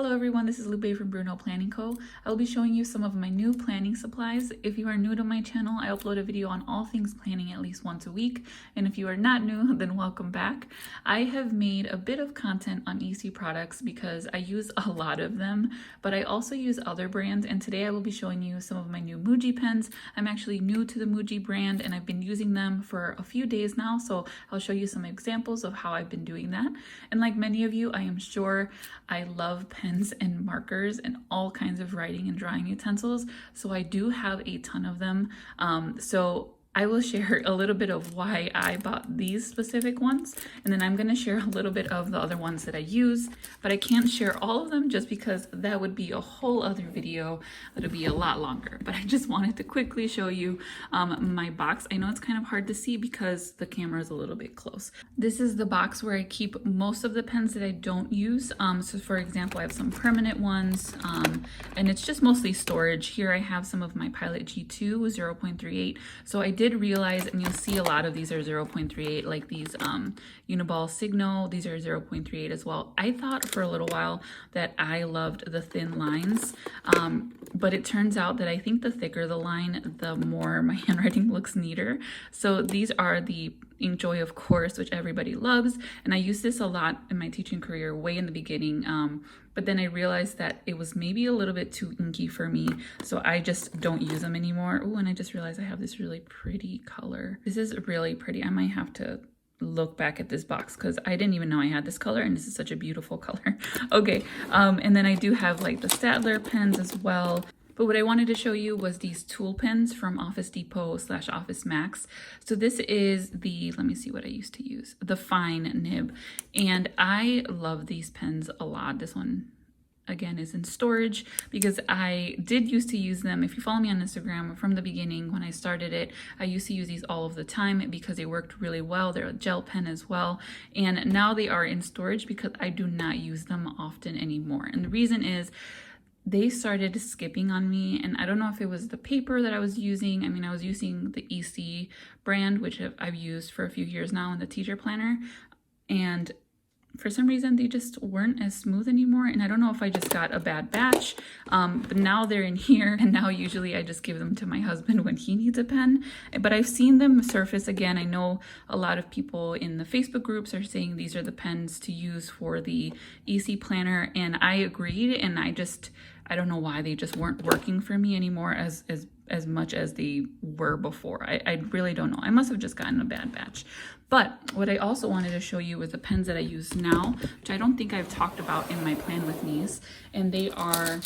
Hello everyone, this is Lupe from Bruno Planning Co. I will be showing you some of my new planning supplies. If you are new to my channel, I upload a video on all things planning at least once a week. And if you are not new, then welcome back. I have made a bit of content on EC products because I use a lot of them, but I also use other brands. And today I will be showing you some of my new Muji pens. I'm actually new to the Muji brand and I've been using them for a few days now. So I'll show you some examples of how I've been doing that. And like many of you, I am sure I love pens and markers and all kinds of writing and drawing utensils. So I do have a ton of them. So I will share a little bit of why I bought these specific ones, and then I'm going to share a little bit of the other ones that I use, but I can't share all of them just because that would be a whole other video. It'll be a lot longer, but I just wanted to quickly show you my box. I know it's kind of hard to see because the camera is a little bit close. This is the box where I keep most of the pens that I don't use. So for example, I have some permanent ones, and it's just mostly storage. Here I have some of my Pilot G2 0.38. So I did realize, and you'll see a lot of these are 0.38, like these Uniball Signo, these are 0.38 as well. I thought for a little while that I loved the thin lines, but it turns out that I think the thicker the line, the more my handwriting looks neater. So these are the Inkjoy, of course, which everybody loves, and I used this a lot in my teaching career way in the beginning, but then I realized that it was maybe a little bit too inky for me, so I just don't use them anymore. Oh, and I just realized I have this really pretty color. This is really pretty. I might have to look back at this box because I didn't even know I had this color, and this is such a beautiful color. Okay, and then I do have like the Staedtler pens as well. But what I wanted to show you was these tool pens from Office Depot / Office Max. So this is the, let me see what I used to use, the fine nib. And I love these pens a lot. This one, again, is in storage because I did used to use them. If you follow me on Instagram from the beginning, when I started it, I used to use these all of the time because they worked really well. They're a gel pen as well. And now they are in storage because I do not use them often anymore. And the reason is, they started skipping on me, and I don't know if it was the paper that I was using. I mean, I was using the EC brand, which I've used for a few years now in the teacher planner, and for some reason they just weren't as smooth anymore. And I don't know if I just got a bad batch, but now they're in here, and now usually I just give them to my husband when he needs a pen. But I've seen them surface again. I know a lot of people in the Facebook groups are saying these are the pens to use for the EC planner, and I agreed, and I don't know why they just weren't working for me anymore as much as they were before. I really don't know. I must have just gotten a bad batch. But what I also wanted to show you was the pens that I use now, which I don't think I've talked about in my Plan With Me's, and they are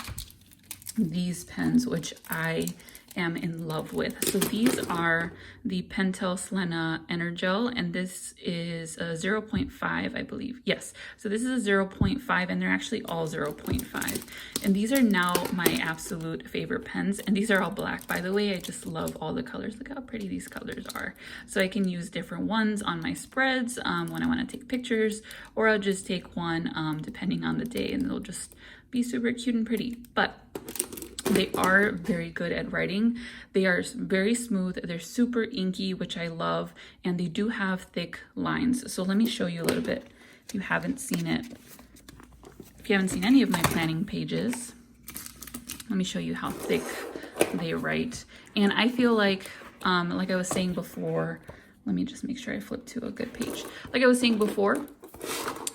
these pens, which I am in love with. So these are the Pentel Clena Energel, and this is a 0.5, I believe. Yes, so this is a 0.5, and they're actually all 0.5. And these are now my absolute favorite pens, and these are all black, by the way. I just love all the colors. Look how pretty these colors are. So I can use different ones on my spreads when I want to take pictures, or I'll just take one depending on the day, and they'll just be super cute and pretty. But they are very good at writing. They are very smooth. They're super inky, which I love. And they do have thick lines. So let me show you a little bit if you haven't seen it. If you haven't seen any of my planning pages, let me show you how thick they write. And I feel like I was saying before, let me just make sure I flip to a good page. Like I was saying before,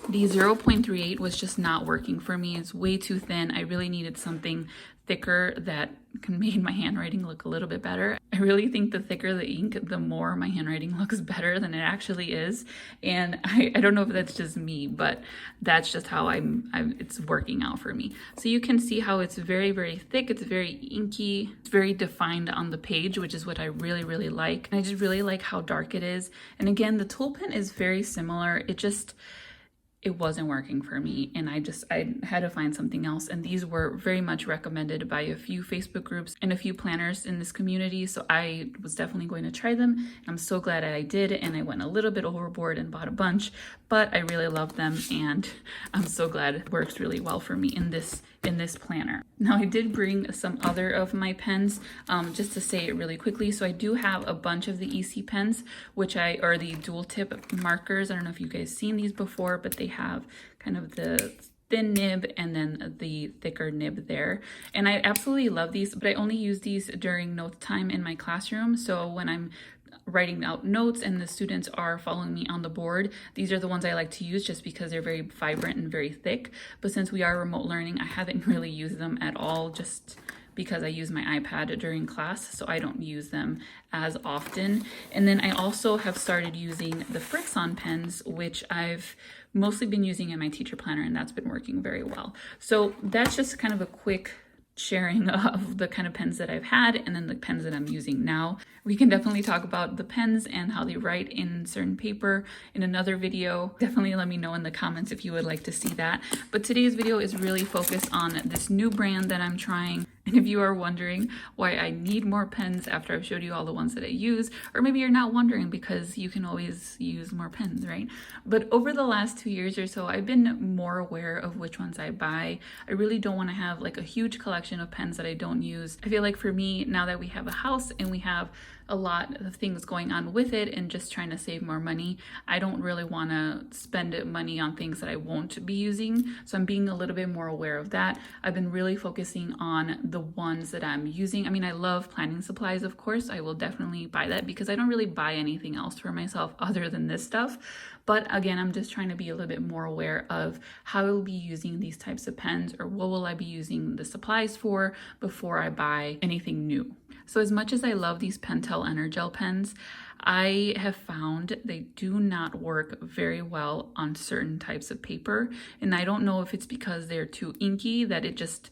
the 0.38 was just not working for me. It's way too thin. I really needed something thicker that made my handwriting look a little bit better. I really think the thicker the ink, the more my handwriting looks better than it actually is. And I don't know if that's just me, but that's just how it's working out for me. So you can see how it's very, very thick. It's very inky. It's very defined on the page, which is what I really, really like. And I just really like how dark it is. And again, the tool pen is very similar. It wasn't working for me, and I had to find something else. And these were very much recommended by a few Facebook groups and a few planners in this community, so I was definitely going to try them. I'm so glad that I did, and I went a little bit overboard and bought a bunch, but I really love them, and I'm so glad it works really well for me in this planner. Now I did bring some other of my pens, just to say it really quickly. So I do have a bunch of the EC pens, which are the dual tip markers. I don't know if you guys seen these before, but they have kind of the thin nib and then the thicker nib there. And I absolutely love these, but I only use these during notes time in my classroom. So when I'm writing out notes and the students are following me on the board, these are the ones I like to use just because they're very vibrant and very thick. But since we are remote learning, I haven't really used them at all, just because I use my iPad during class, so I don't use them as often. And then I also have started using the Frisson pens, which I've mostly been using in my teacher planner, and that's been working very well. So that's just kind of a quick sharing of the kind of pens that I've had and then the pens that I'm using now. We can definitely talk about the pens and how they write in certain paper in another video. Definitely let me know in the comments if you would like to see that. But today's video is really focused on this new brand that I'm trying. And if you are wondering why I need more pens after I've showed you all the ones that I use, or maybe you're not wondering because you can always use more pens, right? But over the last 2 years or so, I've been more aware of which ones I buy. I really don't want to have like a huge collection of pens that I don't use. I feel like for me, now that we have a house and we have a lot of things going on with it and just trying to save more money, I don't really want to spend money on things that I won't be using. So I'm being a little bit more aware of that. I've been really focusing on the ones that I'm using. I mean, I love planning supplies, of course. I will definitely buy that because I don't really buy anything else for myself other than this stuff. But again, I'm just trying to be a little bit more aware of how I will be using these types of pens, or what will I be using the supplies for before I buy anything new. So as much as I love these Pentel Energel pens, I have found they do not work very well on certain types of paper. And I don't know if it's because they're too inky that it just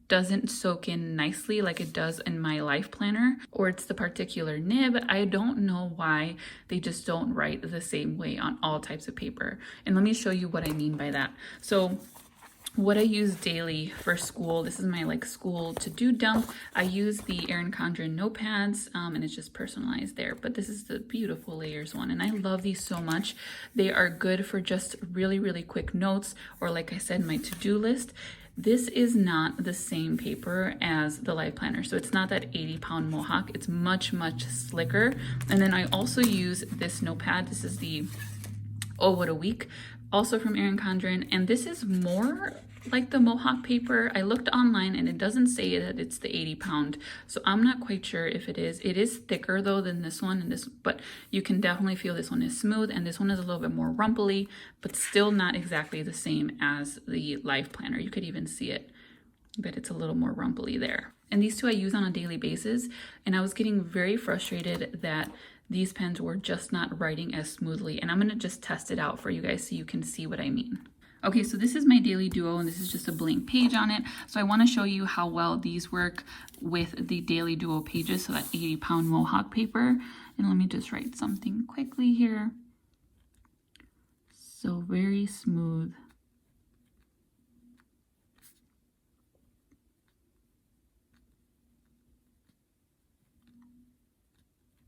doesn't soak in nicely like it does in my life planner, or it's the particular nib. I don't know why they just don't write the same way on all types of paper. And let me show you what I mean by that. So what I use daily for school, this is my like school to-do dump. I use the Erin Condren notepads, and it's just personalized there. But this is the beautiful layers one, and I love these so much. They are good for just really, really quick notes, or like I said, my to-do list. This is not the same paper as the life planner, so it's not that 80-pound Mohawk. It's much, much slicker. And then I also use this notepad. This is the Oh What a Week, also from Erin Condren, and this is more like the Mohawk paper. I looked online and it doesn't say that it's the 80-pound, so I'm not quite sure if it is. It is thicker though than this one, and this, but you can definitely feel this one is smooth, and this one is a little bit more rumply, but still not exactly the same as the life planner. You could even see it, but it's a little more rumply there. And these two I use on a daily basis, and I was getting very frustrated that these pens were just not writing as smoothly, and I'm gonna just test it out for you guys so you can see what I mean. Okay, so this is my Daily Duo, and this is just a blank page on it. So I want to show you how well these work with the Daily Duo pages, so that 80-pound Mohawk paper. And let me just write something quickly here. So very smooth.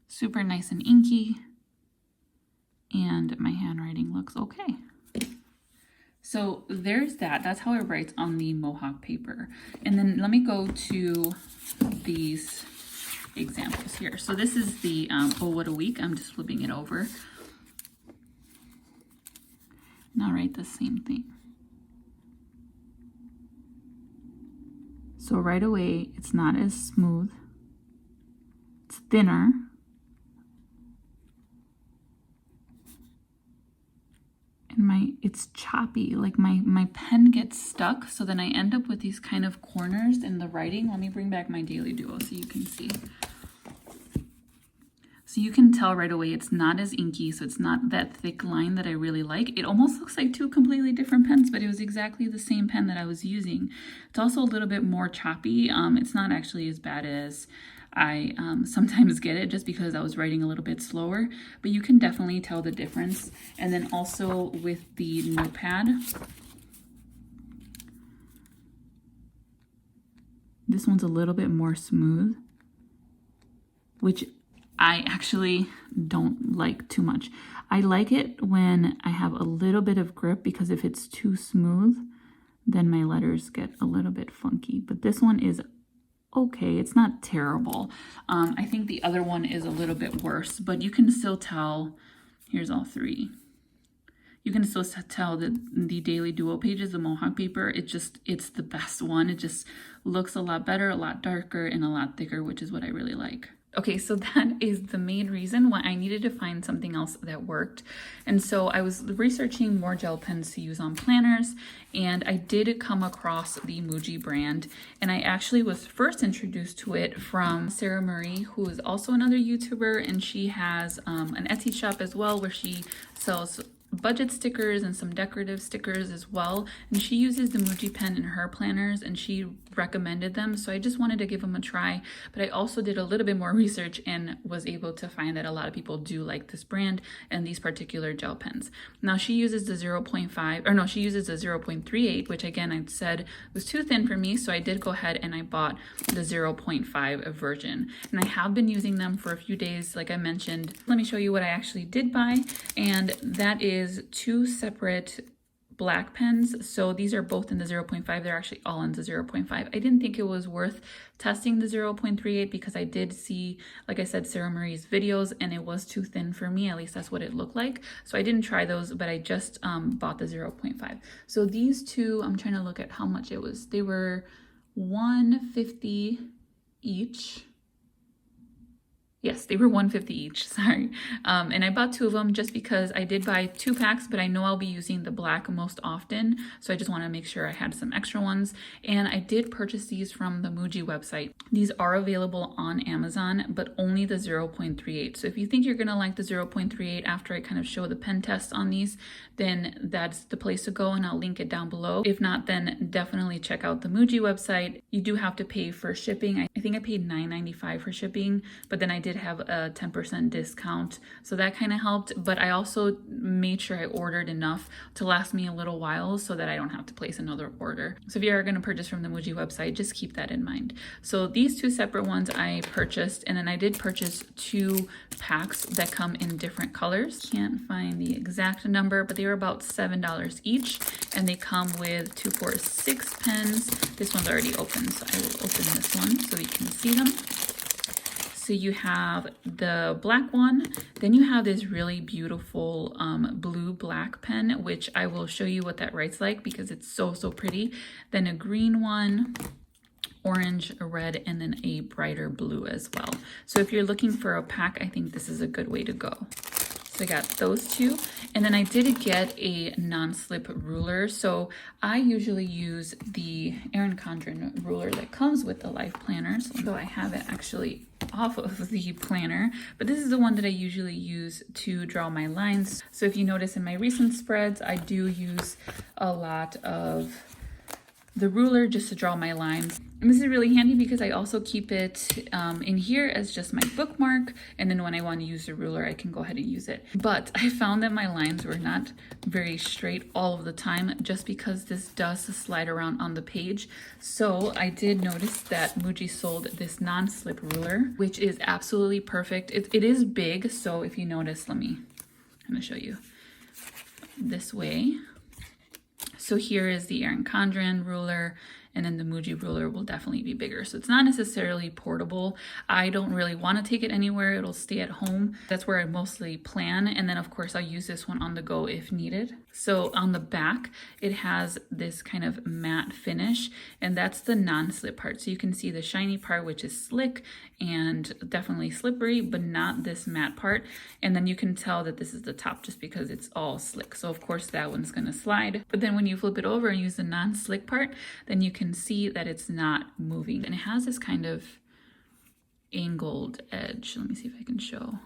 Super nice and inky. And my handwriting looks okay. So there's that. That's how it writes on the Mohawk paper. And then let me go to these examples here. So this is the Oh What a Week. I'm just flipping it over. And I'll write the same thing. So right away, it's not as smooth. It's thinner. And it's choppy, like my pen gets stuck, so then I end up with these kind of corners in the writing. Let me bring back my Daily Duo so you can see. So you can tell right away it's not as inky, so it's not that thick line that I really like. It almost looks like two completely different pens, but it was exactly the same pen that I was using. It's also a little bit more choppy. It's not actually as bad as I sometimes get it, just because I was writing a little bit slower, but you can definitely tell the difference. And then also with the notepad, this one's a little bit more smooth, which I actually don't like too much. I like it when I have a little bit of grip, because if it's too smooth, then my letters get a little bit funky. But this one is okay, it's not terrible. I think the other one is a little bit worse, but you can still tell. Here's all three. You can still tell that the Daily Duo pages, the Mohawk paper, it's the best one. It just looks a lot better, a lot darker, and a lot thicker, which is what I really like. Okay, so that is the main reason why I needed to find something else that worked. And so I was researching more gel pens to use on planners, and I did come across the Muji brand. And I actually was first introduced to it from Sarah Marie, who is also another YouTuber, and she has an Etsy shop as well where she sells budget stickers and some decorative stickers as well, and she uses the Muji pen in her planners and she recommended them, so I just wanted to give them a try. But I also did a little bit more research and was able to find that a lot of people do like this brand and these particular gel pens. Now she uses the 0.5, or no, she uses the 0.38, which again I said was too thin for me, so I did go ahead and I bought the 0.5 version, and I have been using them for a few days like I mentioned. Let me show you what I actually did buy, and that is two separate black pens. So these are both in the 0.5. They're actually all in the 0.5. I didn't think it was worth testing the 0.38 because I did see, like I said, Sarah Marie's videos and it was too thin for me. At least that's what it looked like. So I didn't try those, but I just bought the 0.5. So these two, I'm trying to look at how much it was. They were $150 each. Yes, they were $150 each, sorry. And I bought two of them just because I did buy 2 packs, but I know I'll be using the black most often. So I just want to make sure I had some extra ones. And I did purchase these from the Muji website. These are available on Amazon, but only the 0.38. So if you think you're going to like the 0.38 after I kind of show the pen test on these, then that's the place to go, and I'll link it down below. If not, then definitely check out the Muji website. You do have to pay for shipping. I think I paid $9.95 for shipping, but then I did have a 10% discount, so that kind of helped. But I also made sure I ordered enough to last me a little while so that I don't have to place another order. So if you are going to purchase from the Muji website, just keep that in mind. So these two separate ones I purchased, and then I did purchase 2 packs that come in different colors. Can't find the exact number, but they were about $7 each, and they come with 2, 4, 6 pens. This one's already open, so I will open this one so you can see them. So you have the black one, then you have this really beautiful blue-black pen, which I will show you what that writes like because it's so pretty. Then a green one, orange, a red, and then a brighter blue as well. So if you're looking for a pack, I think this is a good way to go. So I got those 2, and then I did get a non-slip ruler. So I usually use the Erin Condren ruler that comes with the Life Planners. So I have it actually off of the planner, but this is the one that I usually use to draw my lines. So if you notice in my recent spreads, I do use a lot of the ruler just to draw my lines. And this is really handy because I also keep it in here as just my bookmark, and then when I want to use the ruler I can go ahead and use it. But I found that my lines were not very straight all of the time just because this does slide around on the page. So I did notice that Muji sold this non-slip ruler, which is absolutely perfect. It is big, so if you notice, I'm gonna show you this way. So here is the Erin Condren ruler, and then the Muji ruler will definitely be bigger. So it's not necessarily portable. I don't really want to take it anywhere. It'll stay at home. That's where I mostly plan. And then of course I'll use this one on the go if needed. So on the back, it has this kind of matte finish, and that's the non-slip part. So you can see the shiny part, which is slick and definitely slippery, but not this matte part. And then you can tell that this is the top just because it's all slick. So of course that one's gonna slide. But then when you flip it over and use the non-slick part, then you can see that it's not moving. And it has this kind of angled edge. Let me see if I can show.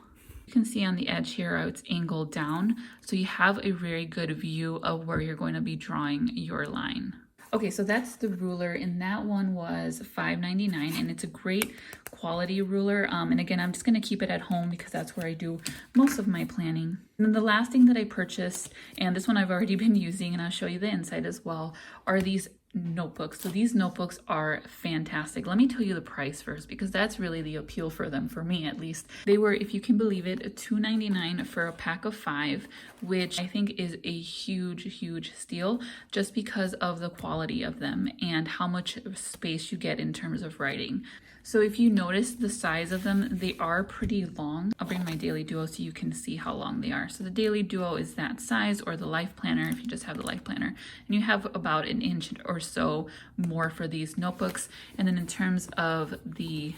You can see on the edge here how it's angled down, so you have a very good view of where you're going to be drawing your line. Okay, so that's the ruler, and that one was $5.99, and it's a great quality ruler. And again, I'm just going to keep it at home because that's where I do most of my planning. And then the last thing that I purchased, and this one I've already been using, and I'll show you the inside as well, are these notebooks. So these notebooks are fantastic. Let me tell you the price first because that's really the appeal for them, for me at least. They were, if you can believe it, $2.99 for a pack of 5, which I think is a huge steal just because of the quality of them and how much space you get in terms of writing. So if you notice the size of them, they are pretty long. I'll bring my Daily Duo so you can see how long they are. So the Daily Duo is that size, or the Life Planner if you just have the Life Planner. And you have about an inch or so more for these notebooks. And then in terms of the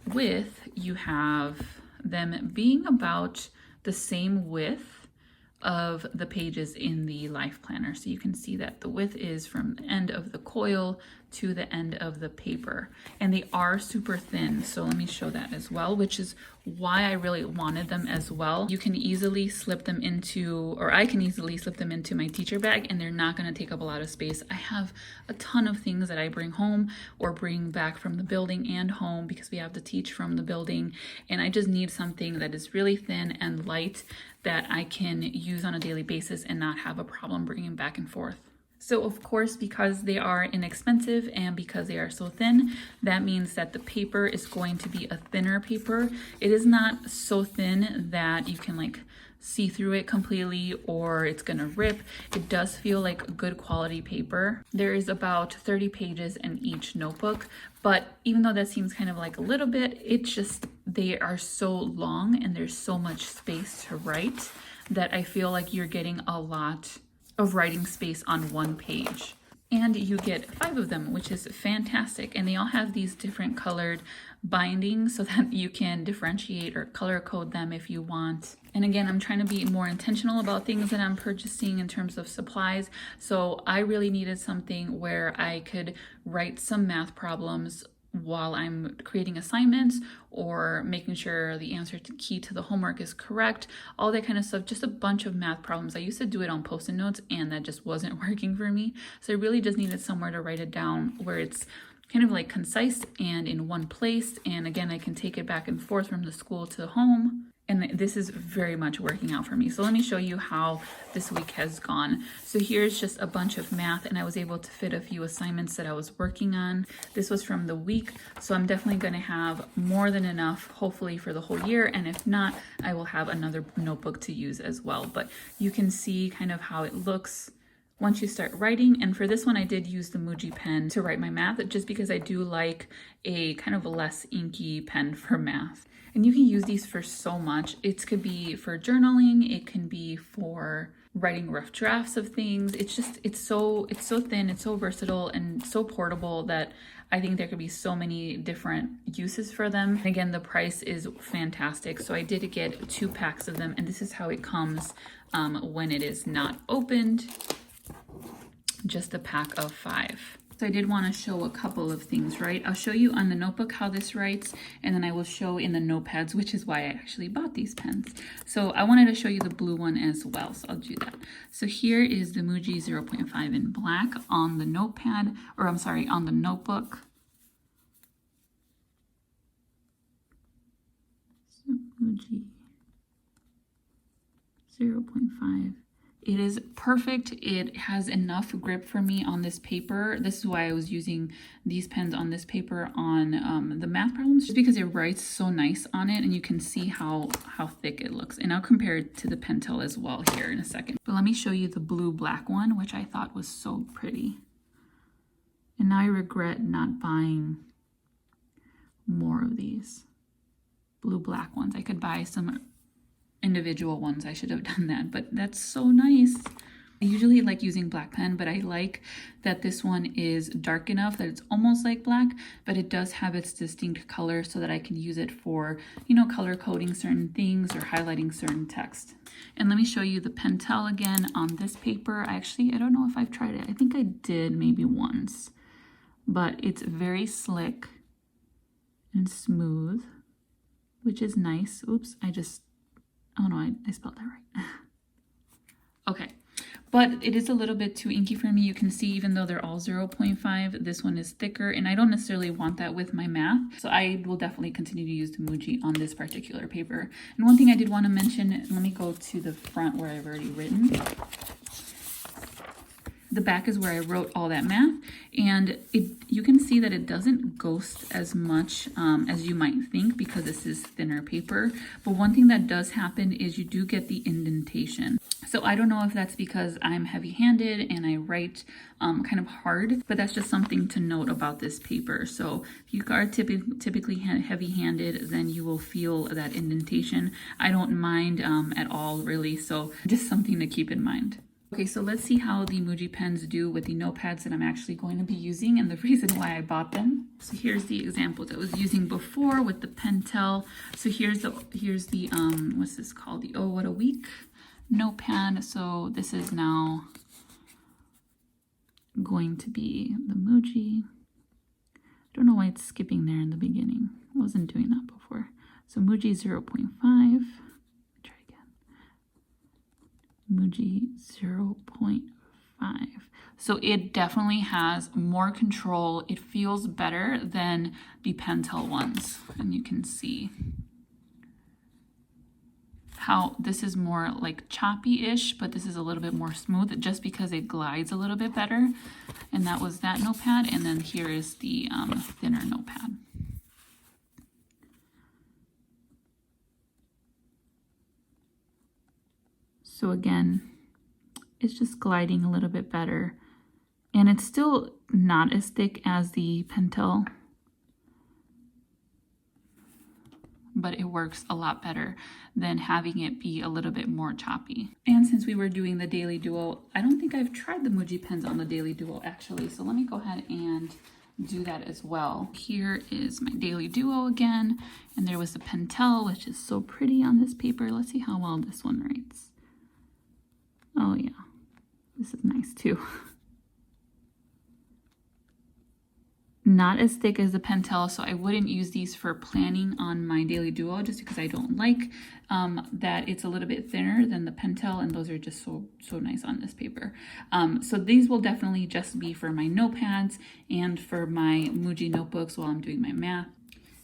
width, you have them being about the same width of the pages in the Life Planner. So you can see that the width is from the end of the coil to the end of the paper, and they are super thin. So let me show that as well, which is why I really wanted them as well. You can easily slip them into, or I can easily slip them into my teacher bag, and they're not going to take up a lot of space. I have a ton of things that I bring home or bring back from the building and home because we have to teach from the building, and I just need something that is really thin and light that I can use on a daily basis and not have a problem bringing back and forth. So of course, because they are inexpensive and because they are so thin, that means that the paper is going to be a thinner paper. It is not so thin that you can like see through it completely or it's gonna rip. It does feel like good quality paper. There is about 30 pages in each notebook, but even though that seems kind of like a little bit, it's just, they are so long and there's so much space to write that I feel like you're getting a lot of writing space on one page. And you get 5 of them, which is fantastic. And they all have these different colored bindings so that you can differentiate or color code them if you want. And again, I'm trying to be more intentional about things that I'm purchasing in terms of supplies. So I really needed something where I could write some math problems while I'm creating assignments or making sure the answer key to the homework is correct, all that kind of stuff, just a bunch of math problems. I used to do it on Post-it notes and that just wasn't working for me. So I really just needed somewhere to write it down where it's kind of like concise and in one place. And again, I can take it back and forth from the school to home. And this is very much working out for me. So let me show you how this week has gone. So here's just a bunch of math, and I was able to fit a few assignments that I was working on. This was from the week, so I'm definitely going to have more than enough, hopefully, for the whole year. And if not, I will have another notebook to use as well. But you can see kind of how it looks once you start writing. And for this one, I did use the Muji pen to write my math, just because I do like a kind of less inky pen for math. And you can use these for so much. It could be for journaling, it can be for writing rough drafts of things. It's just, it's so thin, it's so versatile and so portable that I think there could be so many different uses for them. And again, the price is fantastic. So I did get 2 packs of them, and this is how it comes when it is not opened. Just a pack of 5. So I did want to show a couple of things, right? I'll show you on the notebook how this writes, and then I will show in the notepads, which is why I actually bought these pens. So I wanted to show you the blue one as well, so I'll do that. So here is the Muji 0.5 in black on the notepad, or I'm sorry, on the notebook. So Muji 0.5. It is perfect. It has enough grip for me on this paper. This is why I was using these pens on this paper on the math problems, just because it writes so nice on it, and you can see how thick it looks. And I'll compare it to the Pentel as well here in a second. But let me show you the blue-black one, which I thought was so pretty. And now I regret not buying more of these blue-black ones. I could buy some individual ones. I should have done that, but that's so nice. I usually like using black pen, but I like that this one is dark enough that it's almost like black, but it does have its distinct color so that I can use it for, you know, color coding certain things or highlighting certain text. And let me show you the Pentel again on this paper. I don't know if I've tried it. I think I did maybe once, but it's very slick and smooth, which is nice. Oops, oh no, I spelled that right. Okay, but it is a little bit too inky for me. You can see even though they're all 0.5, this one is thicker, and I don't necessarily want that with my math. So I will definitely continue to use the Muji on this particular paper. And one thing I did want to mention, let me go to the front where I've already written. The back is where I wrote all that math, and you can see that it doesn't ghost as much as you might think because this is thinner paper. But one thing that does happen is you do get the indentation. So I don't know if that's because I'm heavy-handed and I write kind of hard, but that's just something to note about this paper. So if you are typically heavy-handed, then you will feel that indentation. I don't mind at all, really, so just something to keep in mind. Okay, so let's see how the Muji pens do with the notepads that I'm actually going to be using and the reason why I bought them. So here's the examples I was using before with the Pentel. So here's the what's this called? The Oh What a Week notepad. So this is now going to be the Muji. I don't know why it's skipping there in the beginning. I wasn't doing that before. So Muji 0.5. Try again. Muji 0.5. So it definitely has more control. It feels better than the Pentel ones. And you can see how this is more like choppy-ish, but this is a little bit more smooth just because it glides a little bit better. And that was that notepad. And then here is the thinner notepad. So again, it's just gliding a little bit better. And it's still not as thick as the Pentel, but it works a lot better than having it be a little bit more choppy. And since we were doing the Daily Duo, I don't think I've tried the Muji pens on the Daily Duo actually. So let me go ahead and do that as well. Here is my Daily Duo again. And there was the Pentel, which is so pretty on this paper. Let's see how well this one writes. Oh yeah, this is nice too. Not as thick as the Pentel, so I wouldn't use these for planning on my Daily Duo just because I don't like that it's a little bit thinner than the Pentel, and those are just so nice on this paper. So these will definitely just be for my notepads and for my Muji notebooks while I'm doing my math.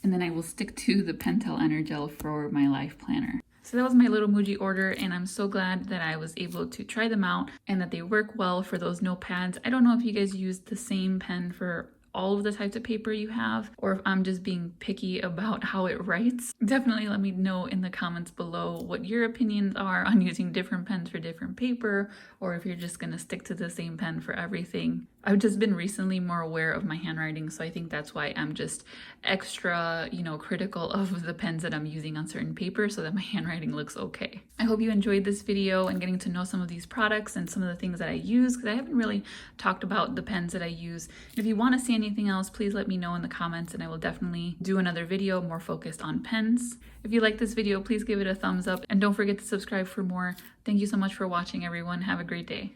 And then I will stick to the Pentel Energel for my life planner. So that was my little Muji order, and I'm so glad that I was able to try them out and that they work well for those notepads. I don't know if you guys use the same pen for all of the types of paper you have, or if I'm just being picky about how it writes. Definitely let me know in the comments below what your opinions are on using different pens for different paper, or if you're just gonna stick to the same pen for everything. I've just been recently more aware of my handwriting, so I think that's why I'm just extra, critical of the pens that I'm using on certain papers so that my handwriting looks okay. I hope you enjoyed this video and getting to know some of these products and some of the things that I use, because I haven't really talked about the pens that I use. If you want to see anything else, please let me know in the comments and I will definitely do another video more focused on pens. If you like this video, please give it a thumbs up and don't forget to subscribe for more. Thank you so much for watching, everyone. Have a great day.